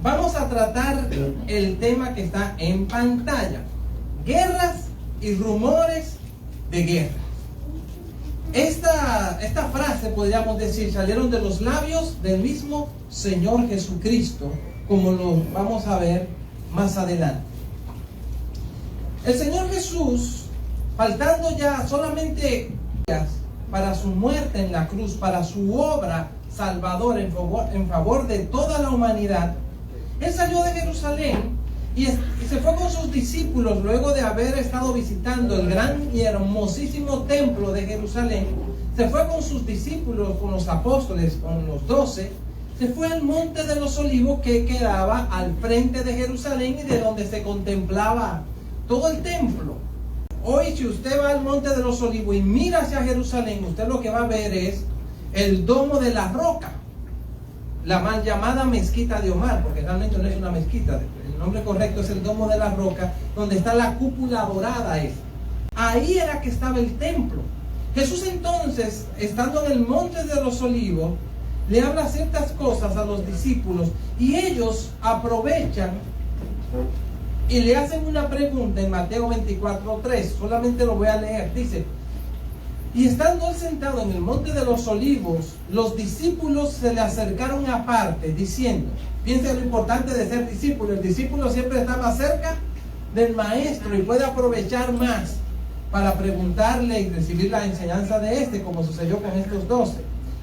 vamos a tratar el tema que está en pantalla: guerras y rumores de guerra. Esta frase, podríamos decir, salieron de los labios del mismo Señor Jesucristo, como lo vamos a ver más adelante. El Señor Jesús, faltando ya solamente días para su muerte en la cruz, para su obra salvadora en favor de toda la humanidad, Él salió de Jerusalén y se fue con sus discípulos luego de haber estado visitando el gran y hermosísimo templo de Jerusalén. Se fue con sus discípulos, con los apóstoles, con los 12. Se fue al Monte de los Olivos, que quedaba al frente de Jerusalén y de donde se contemplaba todo el templo. Hoy, si usted va al Monte de los Olivos y mira hacia Jerusalén, usted lo que va a ver es el Domo de la Roca, la mal llamada Mezquita de Omar, porque realmente no es una mezquita. El nombre correcto es el Domo de la Roca, donde está la cúpula dorada esa. Ahí era que estaba el templo. Jesús entonces, estando en el Monte de los Olivos, le habla ciertas cosas a los discípulos y ellos aprovechan y le hacen una pregunta en Mateo 24:3. Solamente lo voy a leer. Dice: y estando él sentado en el Monte de los Olivos, los discípulos se le acercaron aparte, diciendo, piensa lo importante de ser discípulo. El discípulo siempre está más cerca del maestro y puede aprovechar más para preguntarle y recibir la enseñanza de este, como sucedió con estos 12.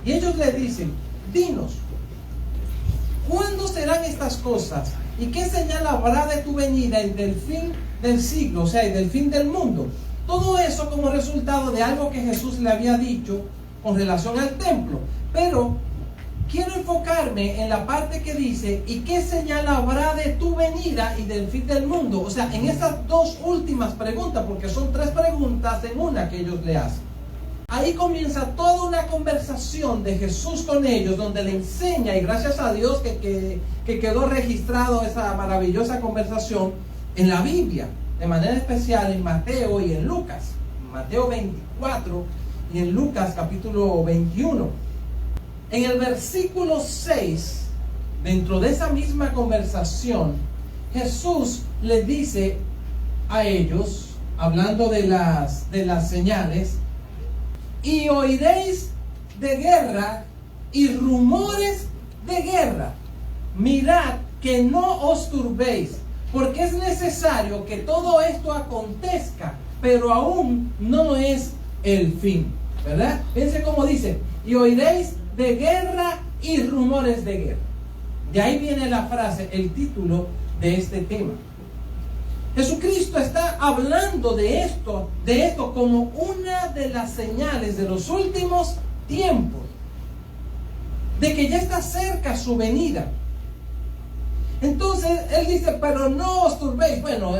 Y ellos le dicen: dinos, ¿cuándo serán estas cosas? ¿Y qué señal habrá de tu venida y del fin del siglo, o sea, y del fin del mundo? Todo eso como resultado de algo que Jesús le había dicho con relación al templo. Pero quiero enfocarme en la parte que dice: ¿y qué señal habrá de tu venida y del fin del mundo? O sea, en esas dos últimas preguntas, porque son 3 preguntas en una que ellos le hacen. Ahí comienza toda una conversación de Jesús con ellos, donde le enseña, y gracias a Dios que quedó registrado esa maravillosa conversación en la Biblia, de manera especial en Mateo y en Lucas. Mateo 24 y en Lucas capítulo 21. En el versículo 6, dentro de esa misma conversación, Jesús le dice a ellos, hablando de las señales: y oiréis de guerra y rumores de guerra. Mirad que no os turbéis, porque es necesario que todo esto acontezca, pero aún no es el fin. ¿Verdad? Piense cómo dice: y oiréis de guerra y rumores de guerra. De ahí viene la frase, el título de este tema. Jesucristo está hablando de esto como una de las señales de los últimos tiempos, de que ya está cerca su venida. Entonces Él dice: pero no os turbéis. Bueno,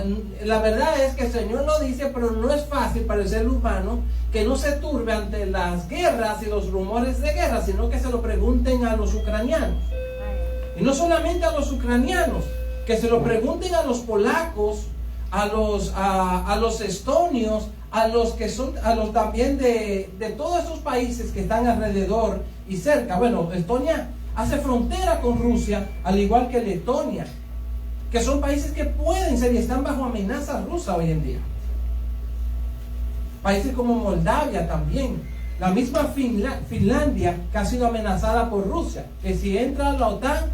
la verdad es que el Señor lo dice, pero no es fácil para el ser humano que no se turbe ante las guerras y los rumores de guerra, sino que se lo pregunten a los ucranianos. Y no solamente a los ucranianos, que se lo pregunten a los polacos, a los estonios, a los también de todos esos países que están alrededor y cerca. Bueno, Estonia hace frontera con Rusia, al igual que Letonia, que son países que pueden ser y están bajo amenaza rusa hoy en día. Países como Moldavia también. La misma Finlandia, que ha sido amenazada por Rusia, que si entra a la OTAN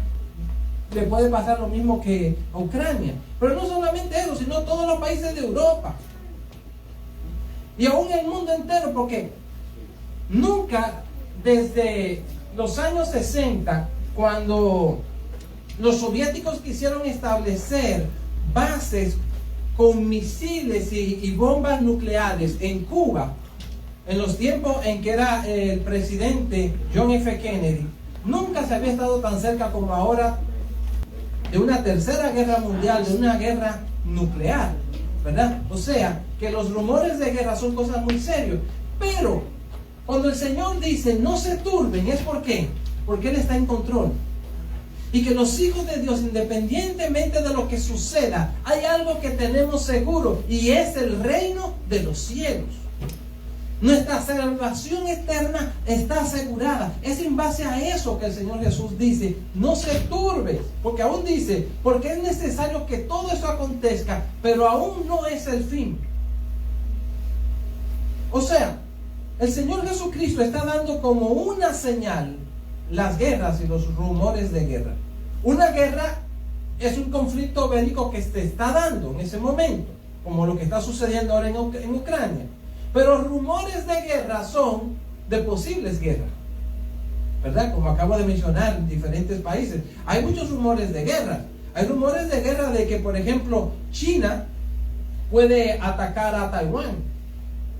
le puede pasar lo mismo que a Ucrania. Pero no solamente eso, sino todos los países de Europa y aún el mundo entero, porque nunca desde los años 60, cuando los soviéticos quisieron establecer bases con misiles y bombas nucleares en Cuba, en los tiempos en que era el presidente John F. Kennedy, nunca se había estado tan cerca como ahora de una tercera guerra mundial, de una guerra nuclear, ¿verdad? O sea, que los rumores de guerra son cosas muy serias. Pero cuando el Señor dice no se turben, ¿es por qué? Porque Él está en control. Y que los hijos de Dios, independientemente de lo que suceda, hay algo que tenemos seguro, y es el reino de los cielos. Nuestra salvación eterna está asegurada. Es en base a eso que el Señor Jesús dice, no se turbe, porque aún dice, porque es necesario que todo eso acontezca, pero aún no es el fin. O sea, el Señor Jesucristo está dando como una señal las guerras y los rumores de guerra. Una guerra es un conflicto bélico que se está dando en ese momento, como lo que está sucediendo ahora en Ucrania. Pero rumores de guerra son de posibles guerras, ¿verdad? Como acabo de mencionar, en diferentes países hay muchos rumores de guerra. Hay rumores de guerra de que, por ejemplo, China puede atacar a Taiwán,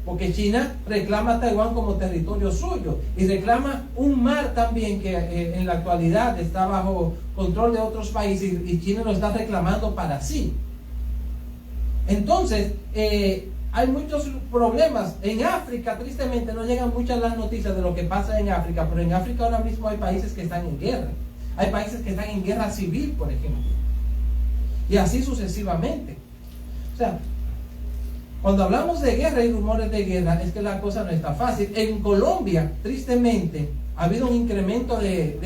porque China reclama a Taiwán como territorio suyo y reclama un mar también que en la actualidad está bajo control de otros países y China lo está reclamando para sí. Entonces, hay muchos problemas. En África, tristemente, no llegan muchas las noticias de lo que pasa en África, pero en África ahora mismo hay países que están en guerra. Hay países que están en guerra civil, por ejemplo. Y así sucesivamente. O sea, cuando hablamos de guerra y rumores de guerra, es que la cosa no está fácil. En Colombia, tristemente, ha habido un incremento de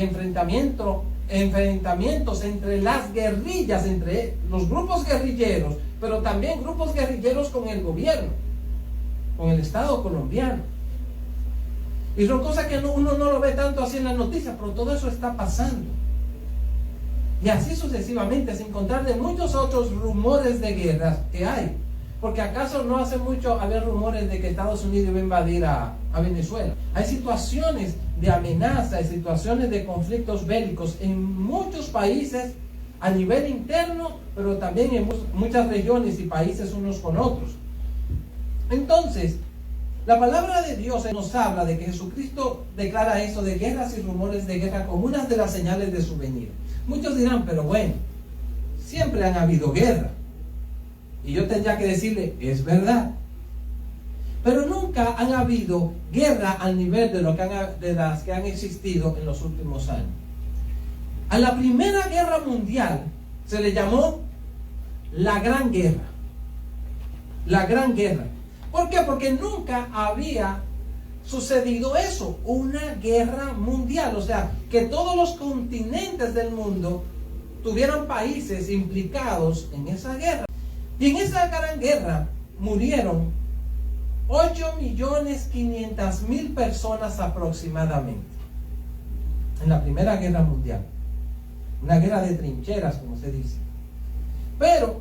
enfrentamientos entre las guerrillas, entre los grupos guerrilleros, pero también grupos guerrilleros con el gobierno, con el Estado colombiano. Y son cosas que uno no lo ve tanto así en las noticias, pero todo eso está pasando. Y así sucesivamente, sin contar de muchos otros rumores de guerras que hay. Porque acaso no hace mucho había rumores de que Estados Unidos iba a invadir a Venezuela. Hay situaciones de amenaza, hay situaciones de conflictos bélicos en muchos países a nivel interno, pero también en muchas regiones y países unos con otros. Entonces, la palabra de Dios nos habla de que Jesucristo declara eso de guerras y rumores de guerra como una de las señales de su venida. Muchos dirán, pero bueno, siempre han habido guerra. Y yo tendría que decirle, es verdad. Pero nunca han habido guerra al nivel de las que han existido en los últimos años. A la Primera Guerra Mundial se le llamó la Gran Guerra. La Gran Guerra. ¿Por qué? Porque nunca había sucedido eso, una guerra mundial. O sea, que todos los continentes del mundo tuvieran países implicados en esa guerra. Y en esa Gran Guerra murieron 8.500.000 personas aproximadamente. En la Primera Guerra Mundial. Una guerra de trincheras, como se dice. Pero,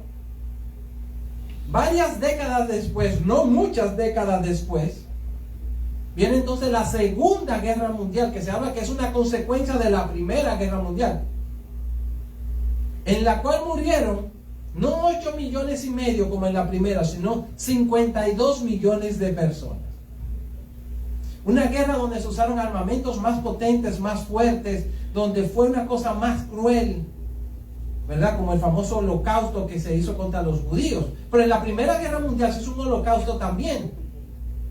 varias décadas después, no muchas décadas después, viene entonces la Segunda Guerra Mundial, que se habla que es una consecuencia de la Primera Guerra Mundial, en la cual murieron no 8,5 millones como en la primera, sino 52 millones de personas. Una guerra donde se usaron armamentos más potentes, más fuertes, donde fue una cosa más cruel, ¿verdad? Como el famoso holocausto que se hizo contra los judíos. Pero en la Primera Guerra Mundial se hizo un holocausto también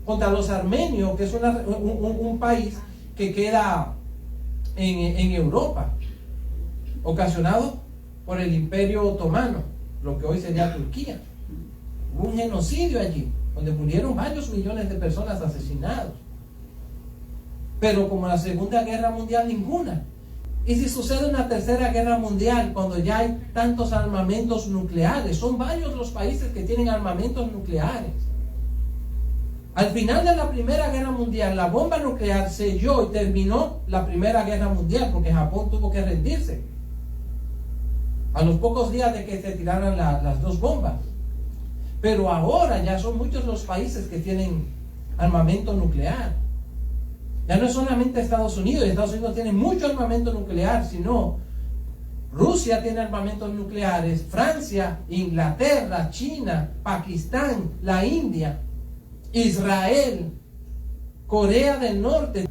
contra los armenios, que es un país que queda en Europa, ocasionado por el Imperio Otomano, lo que hoy sería Turquía. Hubo un genocidio allí, donde murieron varios millones de personas asesinados. Pero como la Segunda Guerra Mundial, ninguna. Y si sucede una Tercera Guerra Mundial, cuando ya hay tantos armamentos nucleares, son varios los países que tienen armamentos nucleares. Al final de la Primera Guerra Mundial, la bomba nuclear selló y terminó la Primera Guerra Mundial, porque Japón tuvo que rendirse a los pocos días de que se tiraran las dos bombas. Pero ahora ya son muchos los países que tienen armamento nuclear. Ya no es solamente Estados Unidos. Estados Unidos tiene mucho armamento nuclear, sino Rusia tiene armamentos nucleares, Francia, Inglaterra, China, Pakistán, la India, Israel, Corea del Norte.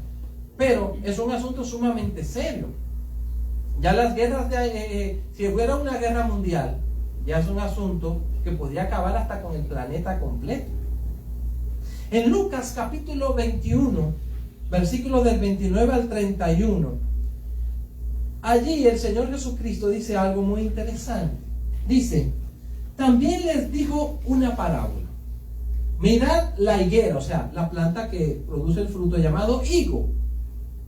Pero es un asunto sumamente serio. Ya las guerras, si hubiera una guerra mundial, ya es un asunto que podría acabar hasta con el planeta completo. En Lucas capítulo 21, versículos del 29 al 31, allí el Señor Jesucristo dice algo muy interesante. Dice, también les dijo una parábola. mirad la higuera, o sea, la planta que produce el fruto llamado higo.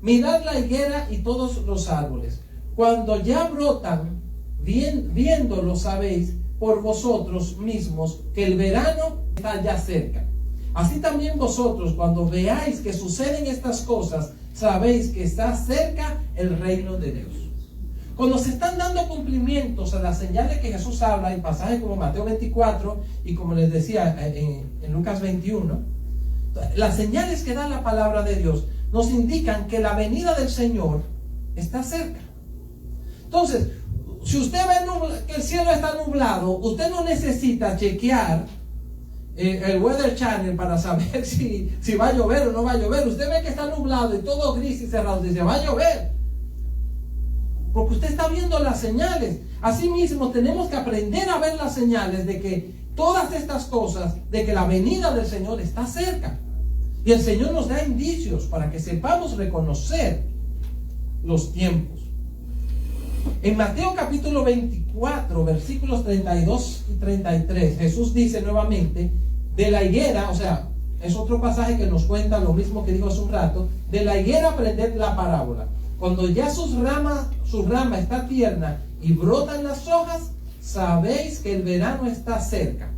Mirad la higuera y todos los árboles. Cuando ya brotan, viéndolo sabéis por vosotros mismos que el verano está ya cerca. Así también vosotros, cuando veáis que suceden estas cosas, sabéis que está cerca el reino de Dios. Cuando se están dando cumplimientos a las señales que Jesús habla en pasajes como Mateo 24 y como les decía en Lucas 21, las señales que da la palabra de Dios nos indican que la venida del Señor está cerca. Entonces, si usted ve que el cielo está nublado, usted no necesita chequear el Weather Channel para saber si va a llover o no va a llover. Usted ve que está nublado y todo gris y cerrado, dice, va a llover, porque usted está viendo las señales. Asimismo, tenemos que aprender a ver las señales de que todas estas cosas, de que la venida del Señor está cerca. Y el Señor nos da indicios para que sepamos reconocer los tiempos. En Mateo capítulo 24, versículos 32 y 33, Jesús dice nuevamente, de la higuera, o sea, es otro pasaje que nos cuenta lo mismo que dijo hace un rato, de la higuera aprended la parábola. Cuando ya su rama está tierna y brotan las hojas, sabéis que el verano está cerca.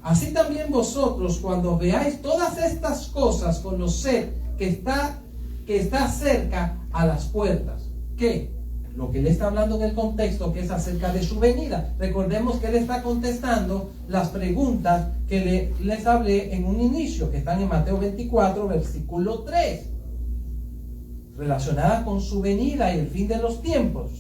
Así también vosotros, cuando veáis todas estas cosas, conoced que está cerca a las puertas. ¿Qué? Lo que él está hablando en el contexto, que es acerca de su venida. Recordemos que él está contestando las preguntas que les hablé en un inicio, que están en Mateo 24, versículo 3, relacionadas con su venida y el fin de los tiempos.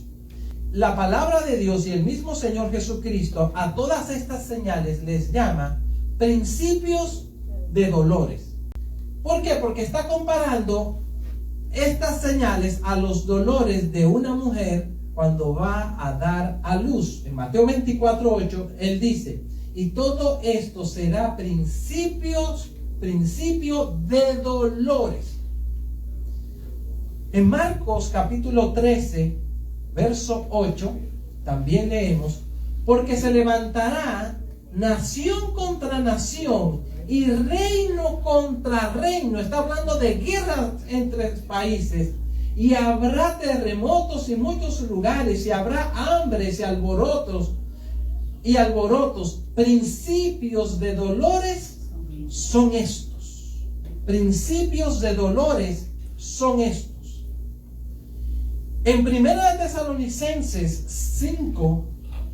La palabra de Dios y el mismo Señor Jesucristo a todas estas señales les llama principios de dolores. ¿Por qué? Porque está comparando estas señales a los dolores de una mujer cuando va a dar a luz. En Mateo 24:8 él dice, y todo esto será principio de dolores. En Marcos capítulo 13 verso 8 también leemos, porque se levantará nación contra nación y reino contra reino. Está hablando de guerras entre países, y habrá terremotos en muchos lugares, y habrá hambres y alborotos. Principios de dolores son estos. Principios de dolores son estos. En 1 Tesalonicenses 5,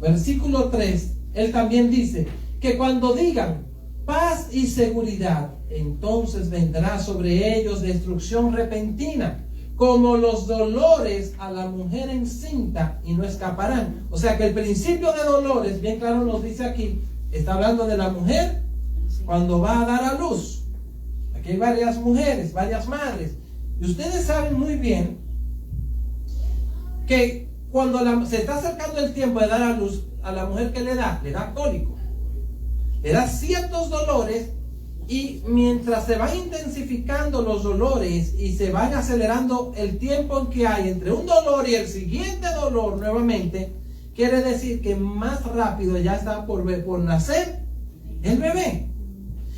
versículo 3, él también dice que cuando digan paz y seguridad, entonces vendrá sobre ellos destrucción repentina, como los dolores a la mujer encinta, y no escaparán. O sea que el principio de dolores, bien claro nos dice aquí, está hablando de la mujer cuando va a dar a luz. Aquí hay varias mujeres, varias madres, y ustedes saben muy bien que cuando se está acercando el tiempo de dar a luz, a la mujer que le da cólico, le da ciertos dolores, y mientras se van intensificando los dolores y se van acelerando el tiempo en que hay entre un dolor y el siguiente dolor nuevamente, quiere decir que más rápido ya está por nacer el bebé.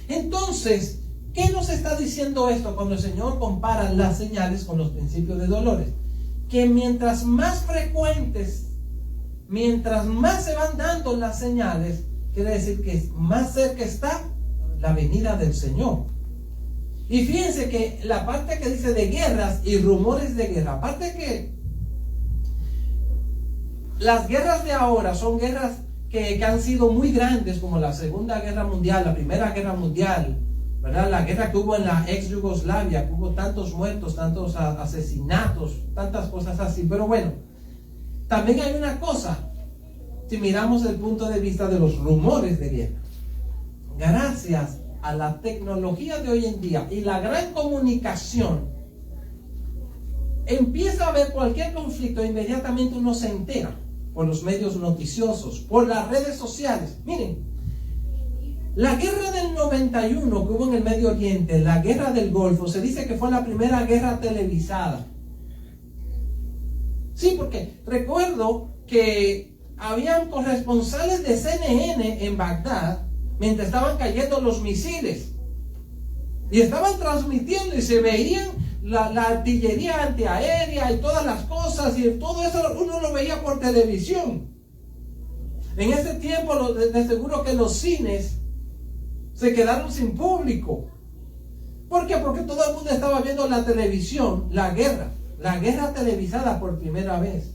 Entonces, ¿qué nos está diciendo esto cuando el Señor compara las señales con los principios de dolores? Que mientras más frecuentes, mientras más se van dando las señales, quiere decir que más cerca está la venida del Señor. Y fíjense que la parte que dice de guerras y rumores de guerra, aparte que las guerras de ahora son guerras que han sido muy grandes, como la Segunda Guerra Mundial, la Primera Guerra Mundial, ¿verdad? La guerra que hubo en la ex Yugoslavia, que hubo tantos muertos, tantos asesinatos, tantas cosas así. Pero bueno, también hay una cosa, si miramos el punto de vista de los rumores de guerra. Gracias a la tecnología de hoy en día y la gran comunicación, empieza a haber cualquier conflicto, inmediatamente uno se entera por los medios noticiosos, por las redes sociales. Miren, la guerra del 91 que hubo en el Medio Oriente, la guerra del Golfo, se dice que fue la primera guerra televisada. Sí, porque recuerdo que habían corresponsales de CNN en Bagdad mientras estaban cayendo los misiles. Y estaban transmitiendo y se veían la artillería antiaérea y todas las cosas, y todo eso uno lo veía por televisión. En ese tiempo de seguro que los cines se quedaron sin público. ¿Por qué? Porque todo el mundo estaba viendo la televisión, la guerra televisada por primera vez.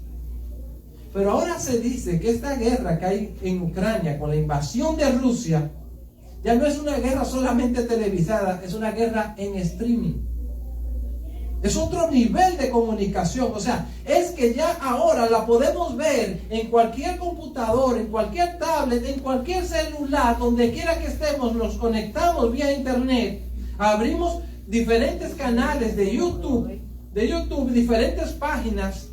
Pero ahora se dice que esta guerra que hay en Ucrania con la invasión de Rusia ya no es una guerra solamente televisada, es una guerra en streaming. Es otro nivel de comunicación. O sea, es que ya ahora la podemos ver en cualquier computador, en cualquier tablet, en cualquier celular, donde quiera que estemos, nos conectamos vía internet, abrimos diferentes canales de YouTube, diferentes páginas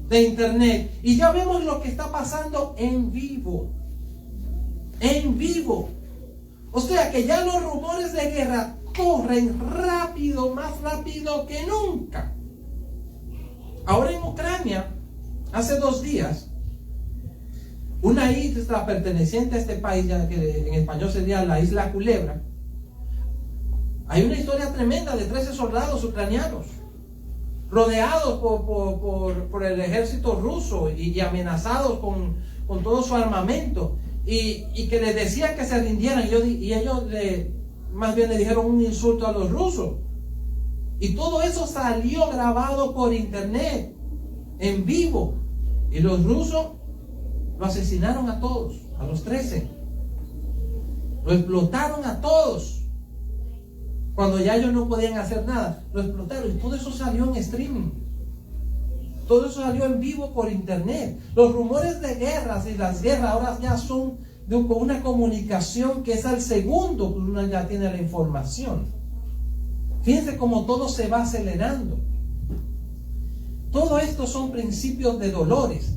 de internet, y ya vemos lo que está pasando en vivo. En vivo. O sea que ya los rumores de guerra corren rápido, más rápido que nunca. Ahora en Ucrania, hace 2 días, una isla perteneciente a este país, ya que en español sería la isla Culebra, hay una historia tremenda de 13 soldados ucranianos rodeados por el ejército ruso y amenazados con todo su armamento, y que les decían que se rindieran, y ellos más bien le dijeron un insulto a los rusos, y todo eso salió grabado por internet en vivo, y los rusos lo asesinaron a todos, a los 13, lo explotaron a todos. Cuando ya ellos no podían hacer nada, lo explotaron, y todo eso salió en streaming. Todo eso salió en vivo por internet. Los rumores de guerras y las guerras ahora ya son con una comunicación que es al segundo que uno ya tiene la información. Fíjense cómo todo se va acelerando. Todo esto son principios de dolores.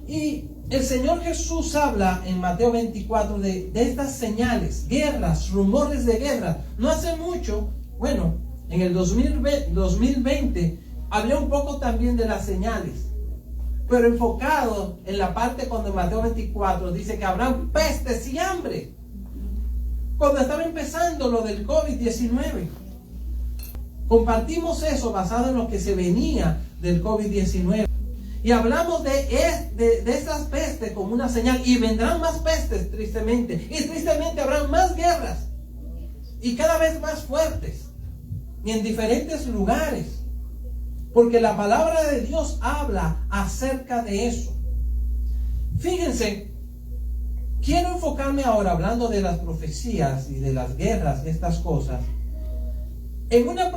Y el Señor Jesús habla en Mateo 24 de estas señales, guerras, rumores de guerra. No hace mucho, bueno, en el 2020, hablé un poco también de las señales, pero enfocado en la parte cuando en Mateo 24 dice que habrán pestes y hambre. Cuando estaba empezando lo del COVID-19, compartimos eso basado en lo que se venía del COVID-19. Y hablamos de esas pestes como una señal. Y vendrán más pestes, tristemente. Y tristemente habrán más guerras. Y cada vez más fuertes. Y en diferentes lugares. Porque la palabra de Dios habla acerca de eso. Fíjense, quiero enfocarme ahora, hablando de las profecías y de las guerras y estas cosas, en una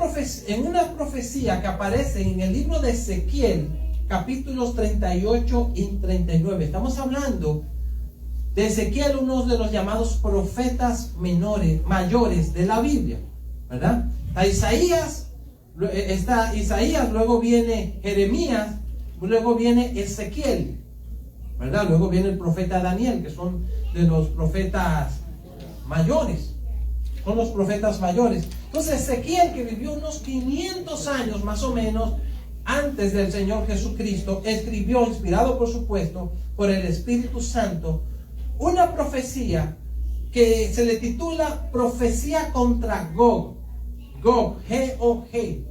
profecía que aparece en el libro de Ezequiel, capítulos 38 y 39. Estamos hablando de Ezequiel, uno de los llamados profetas mayores de la Biblia, ¿verdad? Está Isaías, luego viene Jeremías, luego viene Ezequiel, ¿verdad? Luego viene el profeta Daniel, que son de los profetas mayores. Son los profetas mayores. Entonces Ezequiel, que vivió unos 500 años más o menos antes del Señor Jesucristo, escribió, inspirado por supuesto por el Espíritu Santo, una profecía que se le titula Profecía contra Gog. Gog, G-O-G.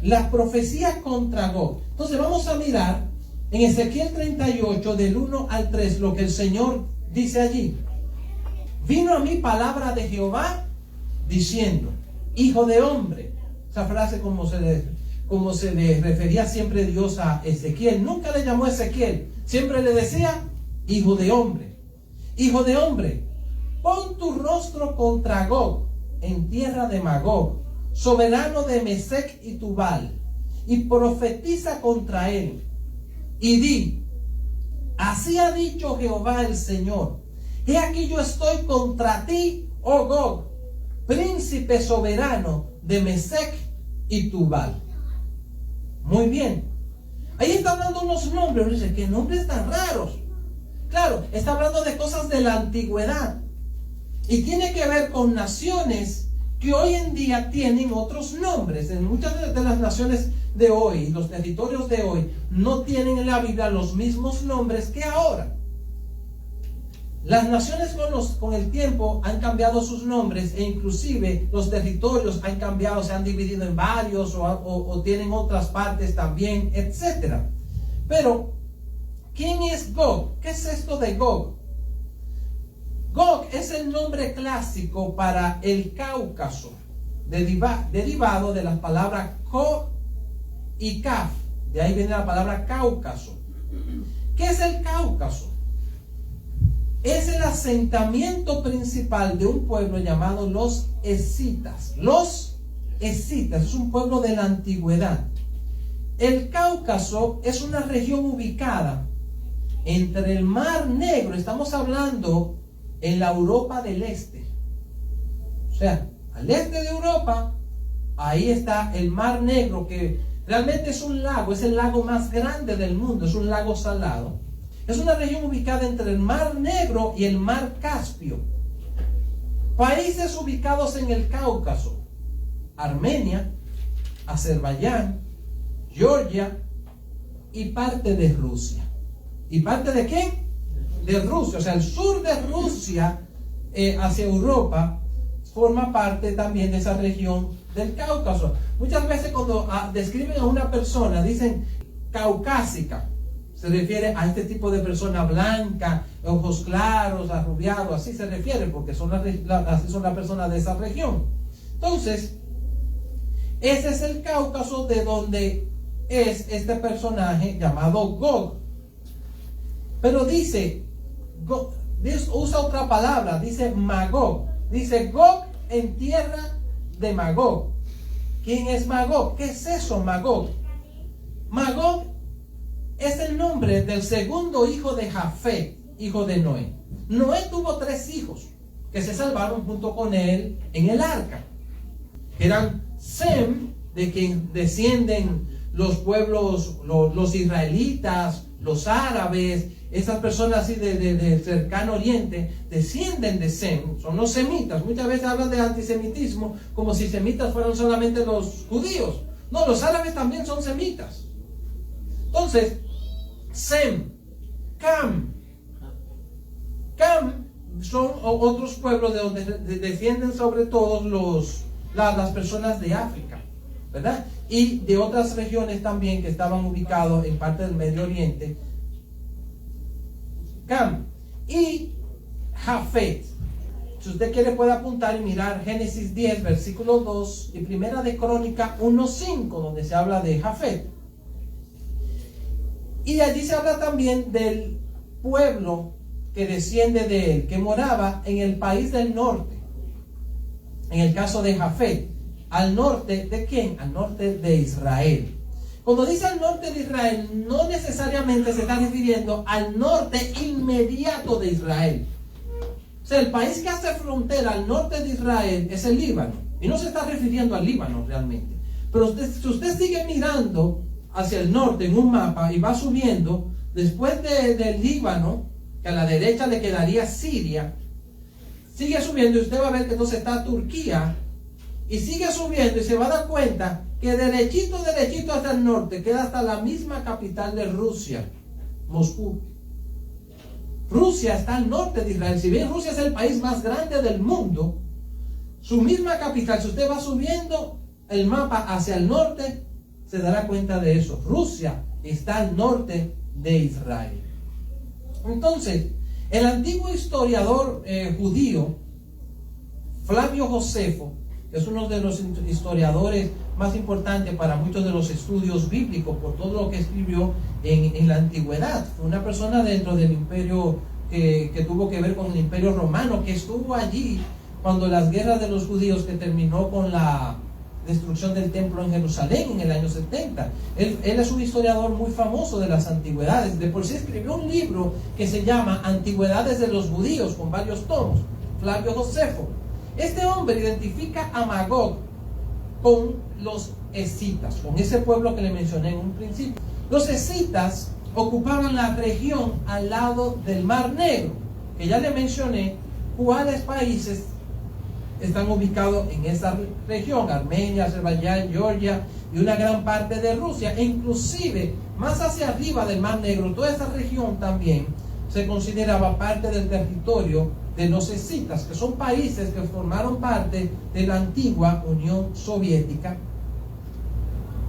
La profecía contra Gog. Entonces vamos a mirar en Ezequiel 38 del 1 al 3 lo que el Señor dice allí. Vino a mí palabra de Jehová diciendo, hijo de hombre. Esa frase como se le refería siempre Dios a Ezequiel. Nunca le llamó Ezequiel, siempre le decía hijo de hombre. Hijo de hombre, pon tu rostro contra Gog en tierra de Magog, soberano de Mesec y Tubal, y profetiza contra él y di, así ha dicho Jehová el Señor, he aquí yo estoy contra ti, oh Gog, príncipe soberano de Mesec y Tubal. Muy bien. Ahí está dando unos nombres. Dice, ¿qué nombres tan raros? Claro, está hablando de cosas de la antigüedad. Y tiene que ver con naciones que hoy en día tienen otros nombres. En muchas de las naciones de hoy, los territorios de hoy, no tienen en la Biblia los mismos nombres que ahora. Las naciones con el tiempo han cambiado sus nombres e inclusive los territorios han cambiado, se han dividido en varios o tienen otras partes también, etc. Pero, ¿quién es Gog? ¿Qué es esto de Gog? Gog es el nombre clásico para el Cáucaso, derivado de las palabras Ko y Kaf. De ahí viene la palabra Cáucaso. ¿Qué es el Cáucaso? Es el asentamiento principal de un pueblo llamado los escitas. Los escitas es un pueblo de la antigüedad. El Cáucaso es una región ubicada entre el Mar Negro, estamos hablando en la Europa del Este. O sea, al este de Europa, ahí está el Mar Negro, que realmente es un lago, es el lago más grande del mundo, es un lago salado. Es una región ubicada entre el Mar Negro y el Mar Caspio. Países ubicados en el Cáucaso: Armenia, Azerbaiyán, Georgia y parte de Rusia. ¿Y parte de qué? De Rusia. O sea, el sur de Rusia hacia Europa forma parte también de esa región del Cáucaso. Muchas veces cuando describen a una persona dicen caucásica. Se refiere a este tipo de persona blanca, ojos claros, arrubiados, así se refiere, porque así son las personas de esa región. Entonces, ese es el Cáucaso de donde es este personaje llamado Gog. Pero dice, usa otra palabra, dice Magog. Dice Gog en tierra de Magog. ¿Quién es Magog? ¿Qué es eso, Magog? Magog es el nombre del segundo hijo de Jafet, hijo de Noé. Noé tuvo 3 hijos que se salvaron junto con él en el arca. Eran Sem, de quien descienden los pueblos, los israelitas, los árabes, esas personas así del cercano oriente, descienden de Sem, son los semitas. Muchas veces hablan de antisemitismo como si semitas fueran solamente los judíos. No, los árabes también son semitas. Entonces, Sem, Cam son otros pueblos de donde descienden sobre todo las personas de África, ¿verdad? Y de otras regiones también que estaban ubicados en parte del Medio Oriente. Cam y Jafet. Si usted quiere puede apuntar y mirar Génesis 10, versículo 2 y Primera de Crónica 1:5, donde se habla de Jafet. Y allí se habla también del pueblo que desciende de él, que moraba en el país del norte. En el caso de Jafet, al norte ¿de quién? Al norte de Israel. Cuando dice al norte de Israel, no necesariamente se está refiriendo al norte inmediato de Israel. O sea, el país que hace frontera al norte de Israel es el Líbano. Y no se está refiriendo al Líbano realmente. Pero si usted sigue mirando hacia el norte en un mapa y va subiendo, después del Líbano, que a la derecha le quedaría Siria, sigue subiendo y usted va a ver que entonces está Turquía, y sigue subiendo y se va a dar cuenta que derechito hasta el norte queda hasta la misma capital de Rusia, Moscú. Rusia está al norte de Israel. Si bien Rusia es el país más grande del mundo, su misma capital, si usted va subiendo el mapa hacia el norte, se dará cuenta de eso. Rusia está al norte de Israel. Entonces, el antiguo historiador judío Flavio Josefo, que es uno de los historiadores más importantes para muchos de los estudios bíblicos por todo lo que escribió en la antigüedad, fue una persona dentro del imperio que tuvo que ver con el imperio romano, que estuvo allí cuando las guerras de los judíos, que terminó con la destrucción del templo en Jerusalén en el año 70. Él es un historiador muy famoso de las antigüedades. De por sí escribió un libro que se llama Antigüedades de los Judíos, con varios tomos. Flavio Josefo. Este hombre identifica a Magog con los escitas, con ese pueblo que le mencioné en un principio. Los escitas ocupaban la región al lado del Mar Negro, que ya le mencioné cuáles países están ubicados en esa región: Armenia, Azerbaiyán, Georgia y una gran parte de Rusia, e inclusive más hacia arriba del Mar Negro, toda esa región también se consideraba parte del territorio de los escitas, que son países que formaron parte de la antigua Unión Soviética.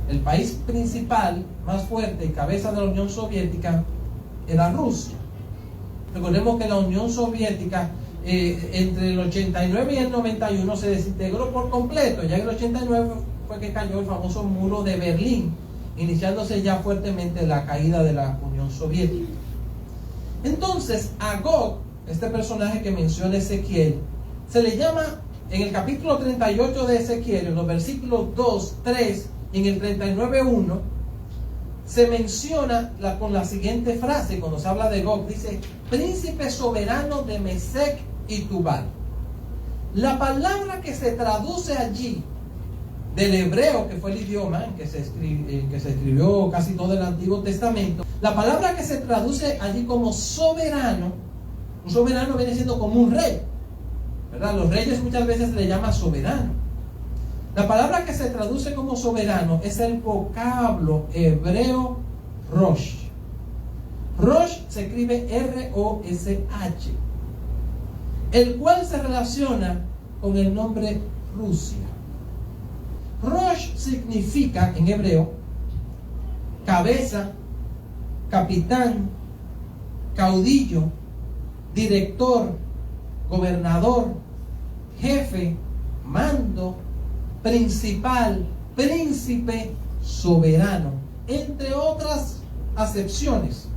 El país principal, más fuerte y cabeza de la Unión Soviética, era Rusia. Recordemos que la Unión Soviética entre el 89 y el 91 se desintegró por completo. Ya en el 89 fue que cayó el famoso muro de Berlín, iniciándose ya fuertemente la caída de la Unión Soviética. Entonces, a Gog, este personaje que menciona Ezequiel, se le llama en el capítulo 38 de Ezequiel, en los versículos 2, 3 y en el 39:1, se menciona con la siguiente frase. Cuando se habla de Gog, dice: príncipe soberano de Mesec y Tubal. La palabra que se traduce allí del hebreo, que fue el idioma en que se escribió casi todo el Antiguo Testamento, la palabra que se traduce allí como soberano, un soberano viene siendo como un rey, ¿verdad? Los reyes muchas veces se le llama soberano. La palabra que se traduce como soberano es el vocablo hebreo Rosh. Rosh se escribe R-O-S-H, el cual se relaciona con el nombre Rusia. Rosh significa en hebreo cabeza, capitán, caudillo, director, gobernador, jefe, mando, principal, príncipe, soberano, entre otras acepciones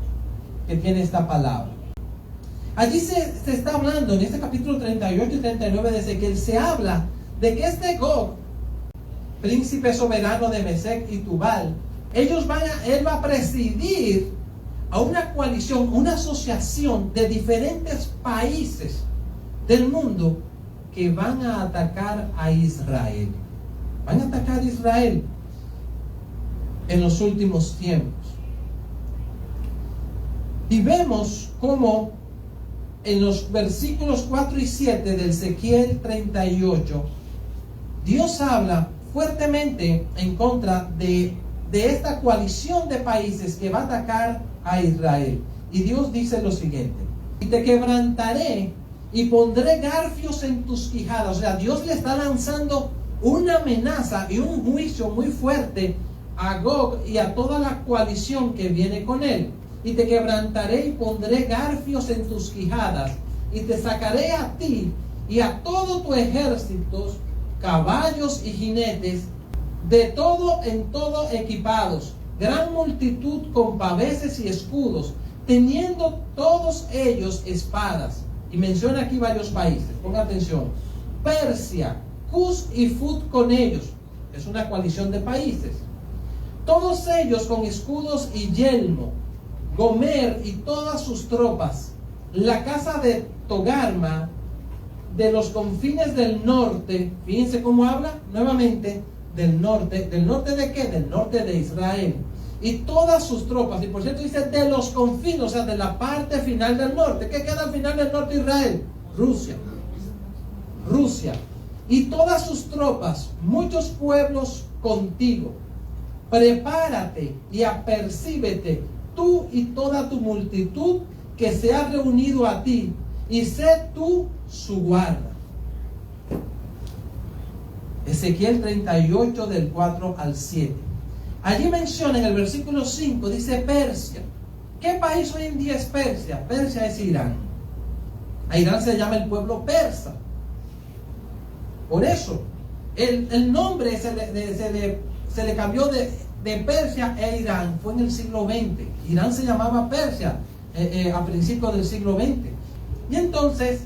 que tiene esta palabra. Allí se está hablando en este capítulo 38 y 39 de Ezequiel, se habla de que este Gog, príncipe soberano de Mesec y Tubal, él va a presidir a una coalición, una asociación de diferentes países del mundo que van a atacar a Israel. Van a atacar a Israel en los últimos tiempos. Y vemos cómo en los versículos 4 y 7 del Ezequiel 38, Dios habla fuertemente en contra de esta coalición de países que va a atacar a Israel. Y Dios dice lo siguiente: y te quebrantaré y pondré garfios en tus quijadas. O sea, Dios le está lanzando una amenaza y un juicio muy fuerte a Gog y a toda la coalición que viene con él. Y te quebrantaré y pondré garfios en tus quijadas, y te sacaré a ti y a todo tu ejército, caballos y jinetes, de todo en todo equipados, gran multitud con paveses y escudos, teniendo todos ellos espadas. Y menciona aquí varios países, ponga atención: Persia, Cus y Fut con ellos, es una coalición de países, todos ellos con escudos y yelmo, Gomer y todas sus tropas, la casa de Togarma, de los confines del norte. Fíjense cómo habla nuevamente del norte. ¿Del norte de qué? Del norte de Israel. Y todas sus tropas. Y por cierto dice de los confines, o sea, de la parte final del norte. ¿Qué queda al final del norte de Israel? Rusia. Y todas sus tropas, muchos pueblos contigo. Prepárate y apercíbete, tú y toda tu multitud que se ha reunido a ti, y sé tú su guarda. Ezequiel 38 del 4 al 7. Allí menciona en el versículo 5, dice Persia. ¿Qué país hoy en día es Persia? Persia es Irán. A Irán se llama el pueblo persa. Por eso el nombre se le cambió de Persia a Irán. Fue en el siglo XX. Irán se llamaba Persia a principios del siglo XX. Y entonces,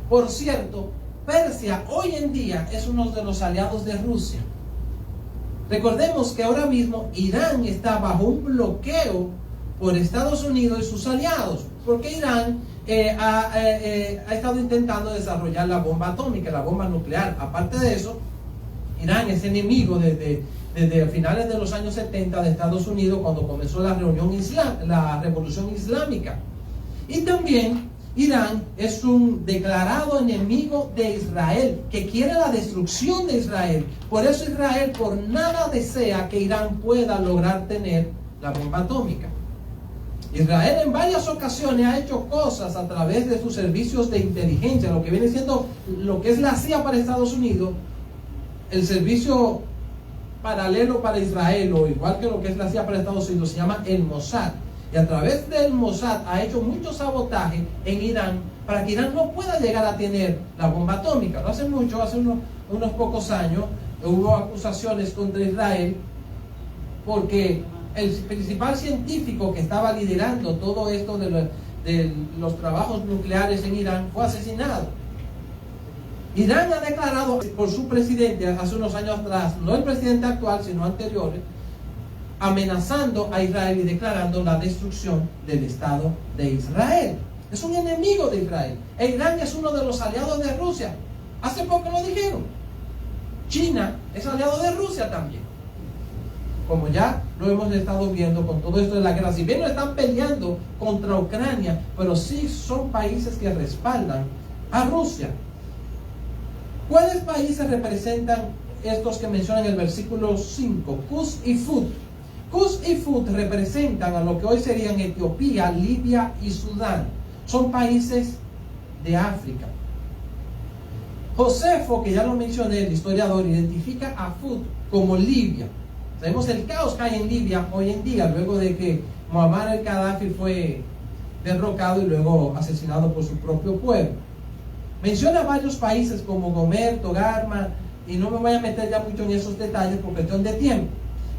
por cierto, Persia hoy en día es uno de los aliados de Rusia. Recordemos que ahora mismo Irán está bajo un bloqueo por Estados Unidos y sus aliados, porque Irán ha estado intentando desarrollar la bomba atómica, la bomba nuclear. Aparte de eso, Irán es enemigo desde finales de los años 70 de Estados Unidos, cuando comenzó la revolución islámica. Y también Irán es un declarado enemigo de Israel, que quiere la destrucción de Israel. Por eso Israel por nada desea que Irán pueda lograr tener la bomba atómica. Israel en varias ocasiones ha hecho cosas a través de sus servicios de inteligencia, lo que viene siendo lo que es la CIA para Estados Unidos, el servicio paralelo para Israel, o igual que lo que es la CIA para Estados Unidos, se llama el Mossad. Y a través del Mossad ha hecho mucho sabotaje en Irán para que Irán no pueda llegar a tener la bomba atómica. No hace mucho, hace unos pocos años, hubo acusaciones contra Israel porque el principal científico que estaba liderando todo esto de los trabajos nucleares en Irán fue asesinado. Irán ha declarado por su presidente hace unos años atrás, no el presidente actual, sino anteriores, amenazando a Israel y declarando la destrucción del Estado de Israel. Es un enemigo de Israel. E Irán es uno de los aliados de Rusia. Hace poco lo dijeron. China es aliado de Rusia también. Como ya lo hemos estado viendo con todo esto de la guerra. Si bien no están peleando contra Ucrania, pero sí son países que respaldan a Rusia. ¿Cuáles países representan estos que mencionan en el versículo 5? Cus y Fut. Cus y Fut representan a lo que hoy serían Etiopía, Libia y Sudán. Son países de África. Josefo, que ya lo mencioné, el historiador, identifica a Fut como Libia. Sabemos el caos que hay en Libia hoy en día, luego de que Muammar el-Gaddafi fue derrocado y luego asesinado por su propio pueblo. Menciona varios países como Gomer, Togarma, y no me voy a meter ya mucho en esos detalles por cuestión de tiempo.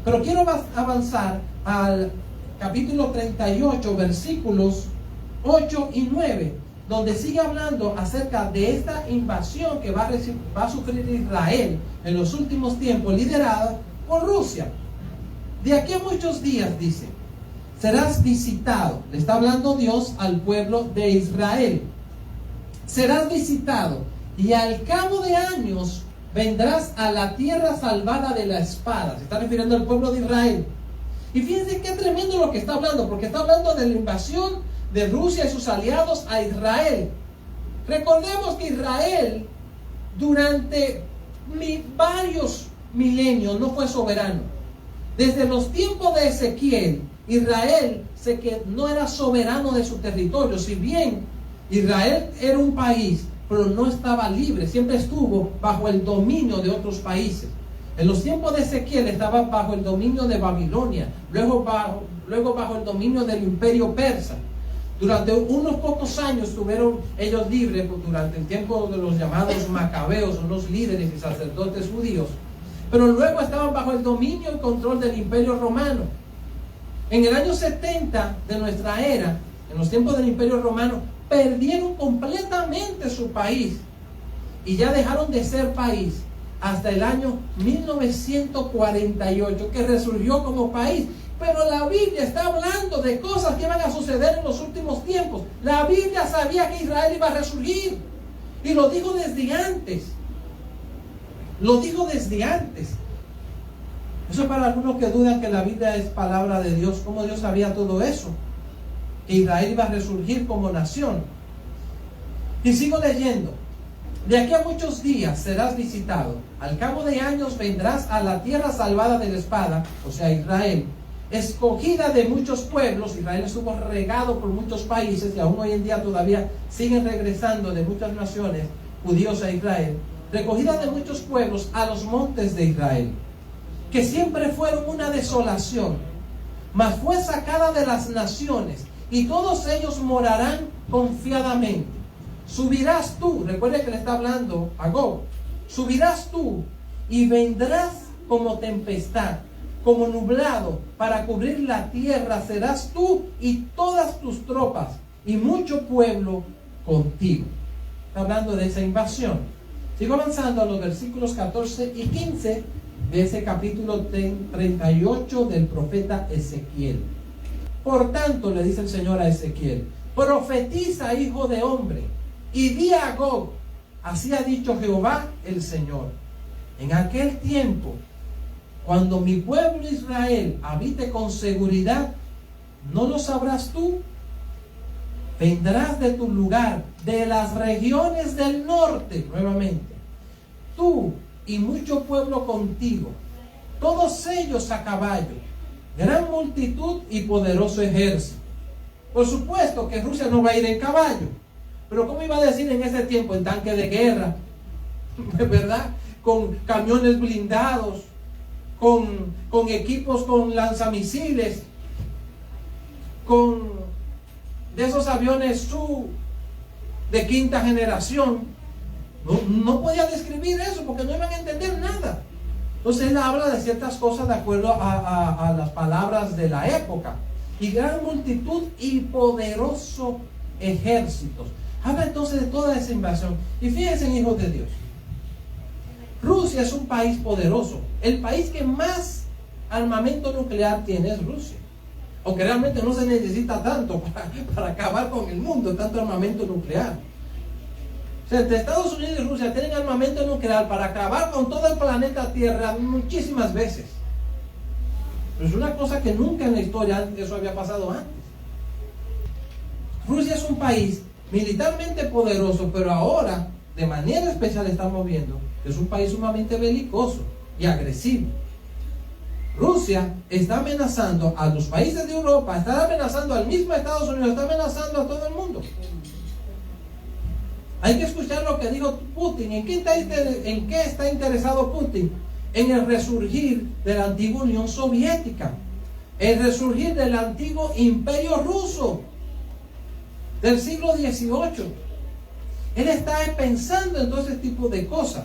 Pero quiero avanzar al capítulo 38, versículos 8 y 9, donde sigue hablando acerca de esta invasión que va a sufrir Israel en los últimos tiempos, liderada por Rusia. De aquí a muchos días, dice, serás visitado. Le está hablando Dios al pueblo de Israel. Serás visitado y al cabo de años vendrás a la tierra salvada de la espada. Se está refiriendo al pueblo de Israel. Y fíjense qué tremendo lo que está hablando, porque está hablando de la invasión de Rusia y sus aliados a Israel. Recordemos que Israel durante varios milenios no fue soberano. Desde los tiempos de Ezequiel, Israel no era soberano de su territorio. Si bien Israel era un país, pero no estaba libre, siempre estuvo bajo el dominio de otros países. En los tiempos de Ezequiel estaba bajo el dominio de Babilonia, luego bajo el dominio del imperio persa. Durante unos pocos años estuvieron ellos libres durante el tiempo de los llamados macabeos, unos líderes y sacerdotes judíos, pero luego estaban bajo el dominio y control del imperio romano. En el año 70 de nuestra era, en los tiempos del imperio romano, perdieron completamente su país y ya dejaron de ser país hasta el año 1948, que resurgió como país. Pero la Biblia está hablando de cosas que van a suceder en los últimos tiempos. La Biblia sabía que Israel iba a resurgir y lo dijo desde antes. Lo dijo desde antes. Eso es para algunos que dudan que la Biblia es palabra de Dios. ¿Cómo Dios sabía todo eso? Que Israel iba a resurgir como nación. Y sigo leyendo. De aquí a muchos días serás visitado. Al cabo de años vendrás a la tierra salvada de la espada, o sea, Israel, escogida de muchos pueblos. Israel estuvo regado por muchos países y aún hoy en día todavía siguen regresando de muchas naciones judíos a Israel. Recogida de muchos pueblos a los montes de Israel, que siempre fueron una desolación, mas fue sacada de las naciones, y todos ellos morarán confiadamente. Subirás tú, recuerde que le está hablando a Gog, subirás tú y vendrás como tempestad, como nublado, para cubrir la tierra serás tú y todas tus tropas, y mucho pueblo contigo. Está hablando de esa invasión. Sigo avanzando a los versículos 14 y 15 de ese capítulo 38 del profeta Ezequiel. Por tanto, le dice el Señor a Ezequiel, profetiza, hijo de hombre, y di a Gog, así ha dicho Jehová el Señor, en aquel tiempo, cuando mi pueblo Israel habite con seguridad, ¿no lo sabrás tú? Vendrás de tu lugar, de las regiones del norte, nuevamente, tú y mucho pueblo contigo, todos ellos a caballo, gran multitud y poderoso ejército. Por supuesto que Rusia no va a ir en caballo, pero ¿cómo iba a decir en ese tiempo? En tanque de guerra, ¿verdad? Con camiones blindados, con equipos con lanzamisiles, con de esos aviones Su de quinta generación. No podía describir eso porque no iban a entender nada. Entonces él habla de ciertas cosas de acuerdo a las palabras de la época. Y gran multitud y poderoso ejércitos. Habla entonces de toda esa invasión. Y fíjense, hijos de Dios, Rusia es un país poderoso. El país que más armamento nuclear tiene es Rusia. Aunque realmente no se necesita tanto para acabar con el mundo, tanto armamento nuclear. O sea, entre Estados Unidos y Rusia tienen armamento nuclear para acabar con todo el planeta Tierra muchísimas veces. Pero es una cosa que nunca en la historia eso había pasado antes. Rusia es un país militarmente poderoso, pero ahora, de manera especial, estamos viendo que es un país sumamente belicoso y agresivo. Rusia está amenazando a los países de Europa, está amenazando al mismo Estados Unidos, está amenazando a todo el mundo. Hay que escuchar lo que dijo Putin. ¿En qué está interesado Putin? En el resurgir de la antigua Unión Soviética, el resurgir del antiguo Imperio Ruso del siglo XVIII. Él está pensando en todo ese tipo de cosas.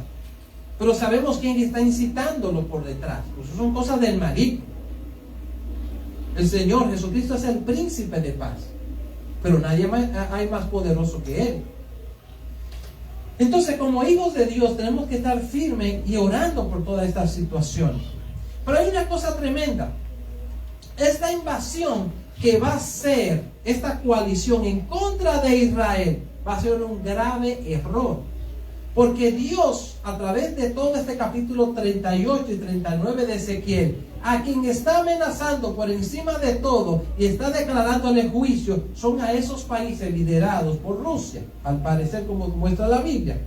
Pero sabemos quién está incitándolo por detrás. Pues son cosas del maligno. El Señor Jesucristo es el príncipe de paz. Pero nadie más, hay más poderoso que Él. Entonces, como hijos de Dios, tenemos que estar firmes y orando por toda esta situación. Pero hay una cosa tremenda. Esta invasión que va a ser, esta coalición en contra de Israel, va a ser un grave error. Porque Dios, a través de todo este capítulo 38 y 39 de Ezequiel, a quien está amenazando por encima de todo y está declarándole juicio, son a esos países liderados por Rusia, al parecer, como muestra la Biblia.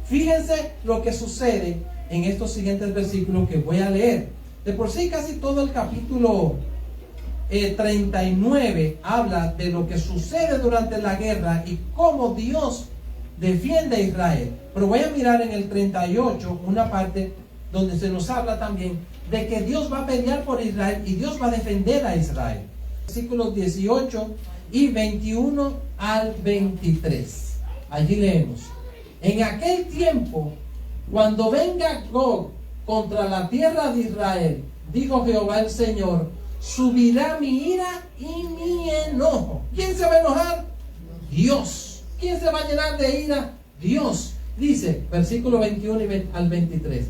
Fíjense lo que sucede en estos siguientes versículos que voy a leer. De por sí, casi todo el capítulo 39 habla de lo que sucede durante la guerra y cómo Dios defiende a Israel. Pero voy a mirar en el 38 una parte donde se nos habla también de que Dios va a pelear por Israel y Dios va a defender a Israel. Versículos 18 y 21 al 23. Allí leemos: en aquel tiempo, cuando venga Gog contra la tierra de Israel, dijo Jehová el Señor, subirá mi ira y mi enojo. ¿Quién se va a enojar? Dios. ¿Quién se va a llenar de ira? Dios. Dice, versículo 21 al 23.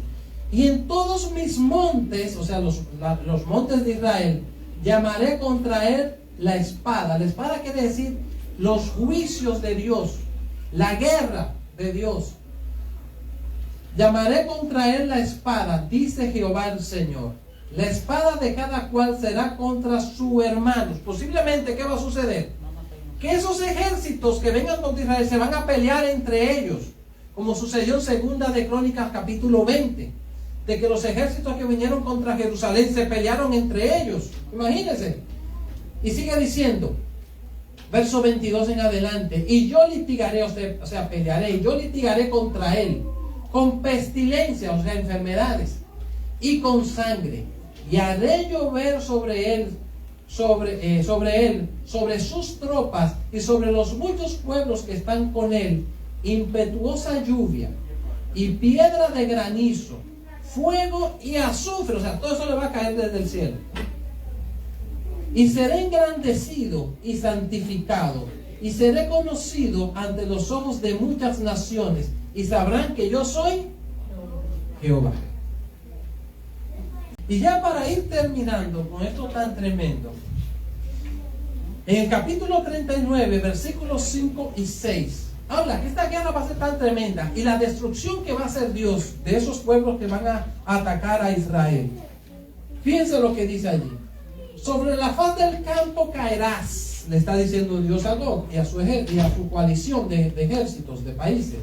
Y en todos mis montes, o sea, los montes de Israel, llamaré contra él la espada. La espada quiere decir los juicios de Dios, la guerra de Dios. Llamaré contra él la espada, dice Jehová el Señor. La espada de cada cual será contra su hermano. Posiblemente, ¿qué va a suceder? Que esos ejércitos que vengan contra Israel se van a pelear entre ellos, como sucedió en Segunda de Crónicas capítulo 20, de que los ejércitos que vinieron contra Jerusalén se pelearon entre ellos. Imagínense. Y sigue diciendo, verso 22 en adelante, y yo litigaré, o sea, pelearé, y yo litigaré contra él, con pestilencia, o sea, enfermedades, y con sangre, y haré llover sobre él, sobre sus tropas y sobre los muchos pueblos que están con él, impetuosa lluvia y piedra de granizo, fuego y azufre. O sea, todo eso le va a caer desde el cielo. Y seré engrandecido y santificado, y seré conocido ante los ojos de muchas naciones, y sabrán que yo soy Jehová. Y ya para ir terminando con esto tan tremendo, en el capítulo 39, versículos 5 y 6, habla que esta guerra va a ser tan tremenda y la destrucción que va a hacer Dios de esos pueblos que van a atacar a Israel. Fíjense lo que dice allí: sobre la faz del campo caerás, le está diciendo Dios a Gog y a su coalición de ejércitos, de países.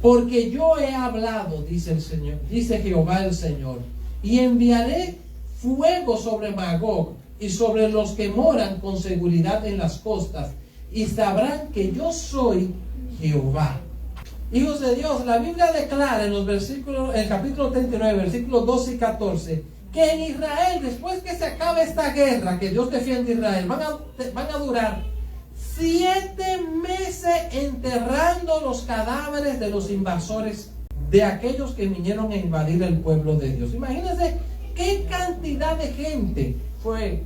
Porque yo he hablado, dice el Señor, dice Jehová el Señor, y enviaré fuego sobre Magog y sobre los que moran con seguridad en las costas, y sabrán que yo soy Jehová. Hijos de Dios, la Biblia declara en los versículos, en el capítulo 39, versículos 12 y 14, que en Israel, después que se acabe esta guerra, que Dios defiende a Israel, van a durar 7 meses enterrando los cadáveres de los invasores, de aquellos que vinieron a invadir el pueblo de Dios. Imagínense qué cantidad de gente fue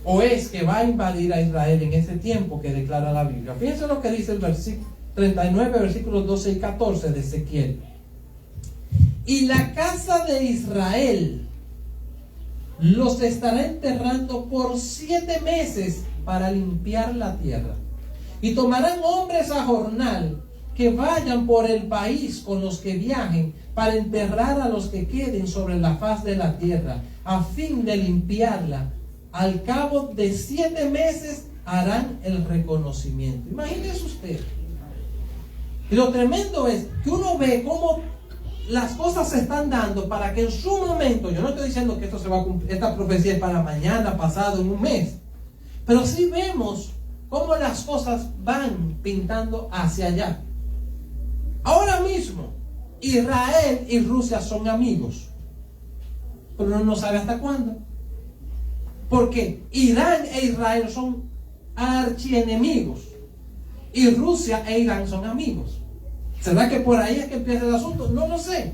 o es que va a invadir a Israel en ese tiempo que declara la Biblia. Fíjense lo que dice el versículo 39, versículos 12 y 14 de Ezequiel. Y la casa de Israel los estará enterrando por 7 meses para limpiar la tierra. Y tomarán hombres a jornal que vayan por el país con los que viajen para enterrar a los que queden sobre la faz de la tierra, a fin de limpiarla. Al cabo de 7 meses harán el reconocimiento. Imagínense usted. Y lo tremendo es que uno ve cómo las cosas se están dando para que en su momento, yo no estoy diciendo que esto se va a cumplir, esta profecía es para mañana, pasado, en un mes, pero sí vemos cómo las cosas van pintando hacia allá. Ahora mismo, Israel y Rusia son amigos, pero uno no sabe hasta cuándo, porque Irán e Israel son archienemigos y Rusia e Irán son amigos. ¿Será que por ahí es que empieza el asunto? No lo sé.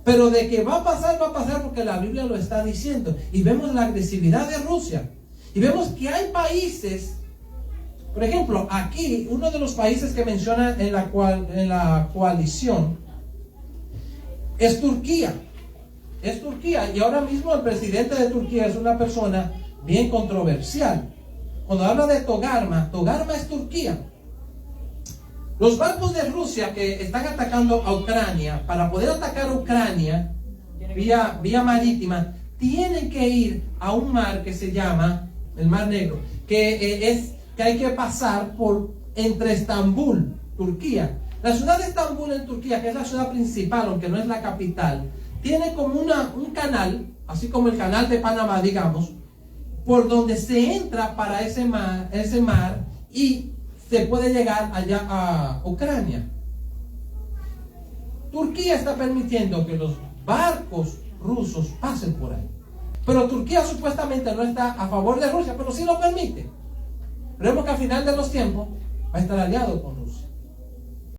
Pero de que va a pasar porque la Biblia lo está diciendo. Y vemos la agresividad de Rusia. Y vemos que hay países, por ejemplo, aquí, uno de los países que menciona en la coalición es Turquía. Es Turquía. Y ahora mismo el presidente de Turquía es una persona bien controversial. Cuando habla de Togarma es Turquía. Los barcos de Rusia que están atacando a Ucrania, para poder atacar a Ucrania vía marítima, tienen que ir a un mar que se llama el Mar Negro, que hay que pasar entre Estambul, Turquía. La ciudad de Estambul en Turquía, que es la ciudad principal, aunque no es la capital, tiene como un canal, así como el canal de Panamá, digamos, por donde se entra para ese mar y se puede llegar allá a Ucrania. Turquía está permitiendo que los barcos rusos pasen por ahí. Pero Turquía supuestamente no está a favor de Rusia, pero sí lo permite. Pero vemos que al final de los tiempos va a estar aliado con Rusia.